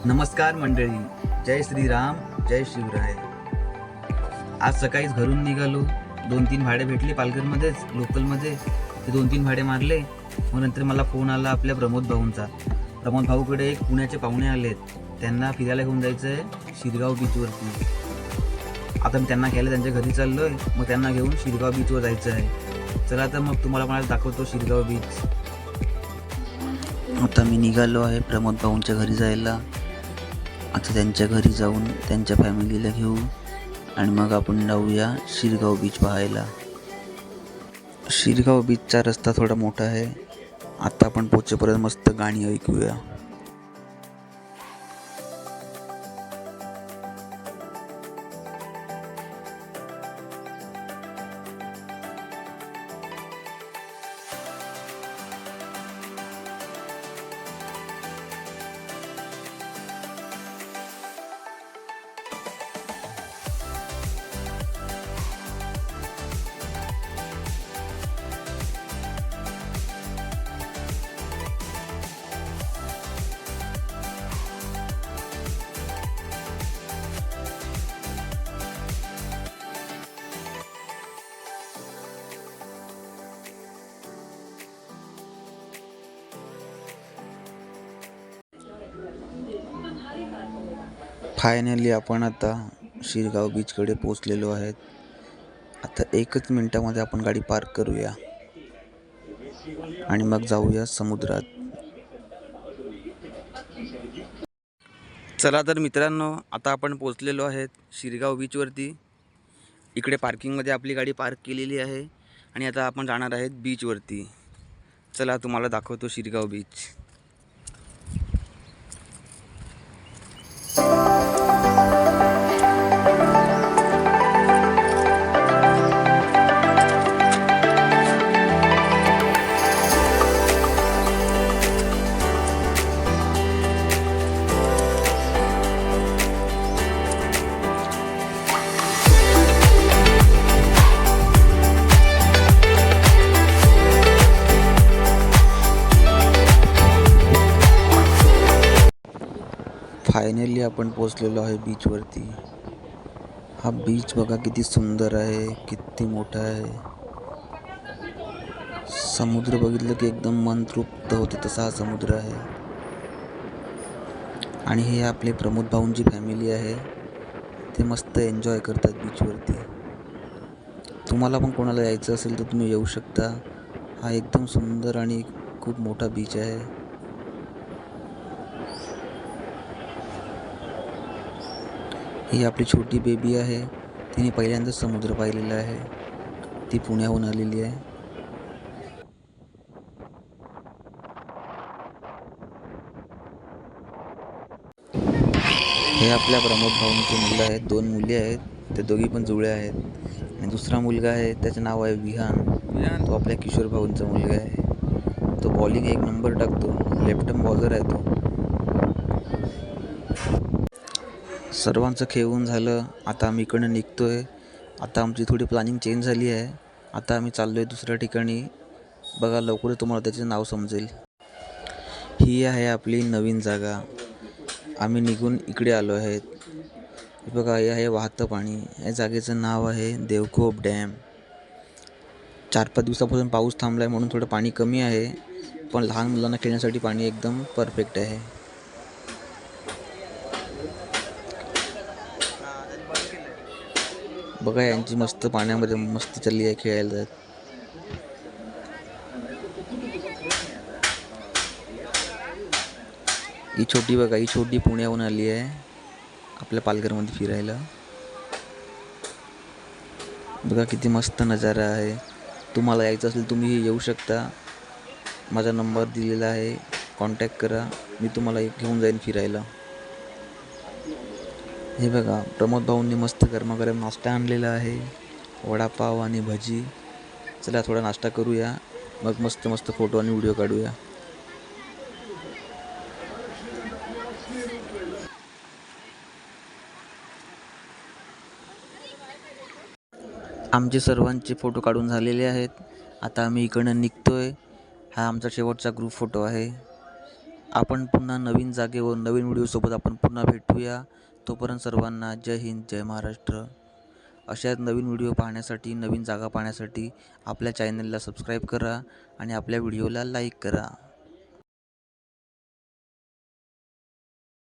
नमस्कार मंडळी, जय श्रीराम, जय शिवराय. आज सकाळीच घरून निघालो. 2-3 भाडे भेटली पालघरमध्येच लोकलमध्ये. ते 2-3 भाडे मारले. मग नंतर मला फोन आला आपल्या प्रमोद भाऊंचा. प्रमोद भाऊकडे एक पुण्याचे पाहुणे आलेत. त्यांना फिरायला घेऊन जायचं आहे शिरगाव बीचवरती. आता मी त्यांना घ्यायला त्यांच्या घरी चाललो आहे. मग त्यांना घेऊन शिरगाव बीचवर जायचं आहे. चला तर मग तुम्हाला मला दाखवतो शिरगाव बीच. आता मी निघालो आहे प्रमोद भाऊंच्या घरी जायला. आता त्यांच्या घरी जाऊन त्यांच्या फॅमिलीला घेऊ आणि मग आपण जाऊया शिरगाव बीच पाहायला. शिरगाव बीचचा रस्ता थोडा मोठा आहे. आता आपण पोहोचेपर्यंत मस्त गाणी ऐकूया. फायनली आपण आता शिरगाव बीचकडे पोचलेलो आहेत. आता 1 मिनिटामध्ये आपण गाडी पार्क करूया आणि मग जाऊया समुद्रात. चला तर मित्रांनो, आता आपण पोचलेलो आहेत शिरगाव बीचवरती. इकडे पार्किंगमध्ये आपली गाडी पार्क केलेली आहे आणि आता आपण जाणार आहेत बीचवरती. चला तुम्हाला दाखवतो शिरगाव बीच. फायनली आपण पोचलेलो आहे बीचवरती. हा बीच बघा किती सुंदर आहे, किती मोठा आहे. समुद्र बघितलं की एकदम मन तृप्त होते तसा हा समुद्र आहे. आणि हे आपले प्रमोद भाऊंची फॅमिली आहे. ते मस्त एन्जॉय करतात बीचवरती. तुम्हाला पण कोणाला यायचं असेल तर तुम्ही येऊ शकता. हा एकदम सुंदर आणि खूप मोठा बीच आहे. ही आपली छोटी बेबी आहे. तिने पहिल्यांदाच समुद्र पाहिलेला आहे. ती पुण्याहून आलेली आहे. हे आपल्या प्रमोद भाऊंचे मुलं आहेत. 2 मुली आहेत. ते दोघी पण जुळ्या आहेत. आणि दुसरा मुलगा आहे, त्याचं नाव आहे विहान. तो आपल्या किशोर भाऊंचा मुलगा आहे. तो बॉलिंग 1 नंबर टाकतो. लेफ्ट आर्म बॉलर आहे तो. सर्वांचं खेळून झालं. आता आम्ही इकडनं निघतोय. आता आमची थोडी प्लॅनिंग चेंज झाली आहे. आता आम्ही चाललो आहे दुसऱ्या ठिकाणी. बघा लवकरच तुम्हाला त्याचे नाव समजेल. ही आहे आपली नवीन जागा. आम्ही निघून इकडे आलो आहेत. बघा हे आहे वाहतं पाणी. या जागेचं नाव आहे देवखोप डॅम. 4-5 दिवसापासून पाऊस थांबला आहे म्हणून थोडं पाणी कमी आहे. पण लहान मुलांना खेळण्यासाठी पाणी एकदम परफेक्ट आहे. बघा यांची मस्त पाण्यामध्ये मस्त चालली आहे खेळायला जात. ही छोटी बघा, ही छोटी पुण्याहून आली आहे आपल्या पालघरमध्ये फिरायला. बघा किती मस्त नजारा आहे. तुम्हाला यायचं असेल तुम्ही येऊ शकता. माझा नंबर दिलेला आहे, कॉन्टॅक्ट करा. मी तुम्हाला घेऊन जाईन फिरायला. हे बघा प्रमोद भाऊंनी मस्त गरमागरम नाश्ता आणलेला आहे, वडापाव आणि भजी. चला थोडा नाश्ता करूया, मग मस्त मस्त फोटो आणि व्हिडिओ काढूया. आमचे सर्वांचे फोटो काढून झालेले आहेत. आता आम्ही इकडनं निघतोय. हा आमचा शेवटचा ग्रुप फोटो आहे. आपण पुन्हा नवीन जागेवर नवीन व्हिडिओसोबत आपण पुन्हा भेटूया. तोपर्यंत सर्वांना जय हिंद, जय महाराष्ट्र. अशाच नवीन व्हिडिओ पाहण्यासाठी, नवीन जागा पाहण्यासाठी आपल्या चॅनलला सबस्क्राईब करा आणि आपल्या व्हिडिओला लाईक करा.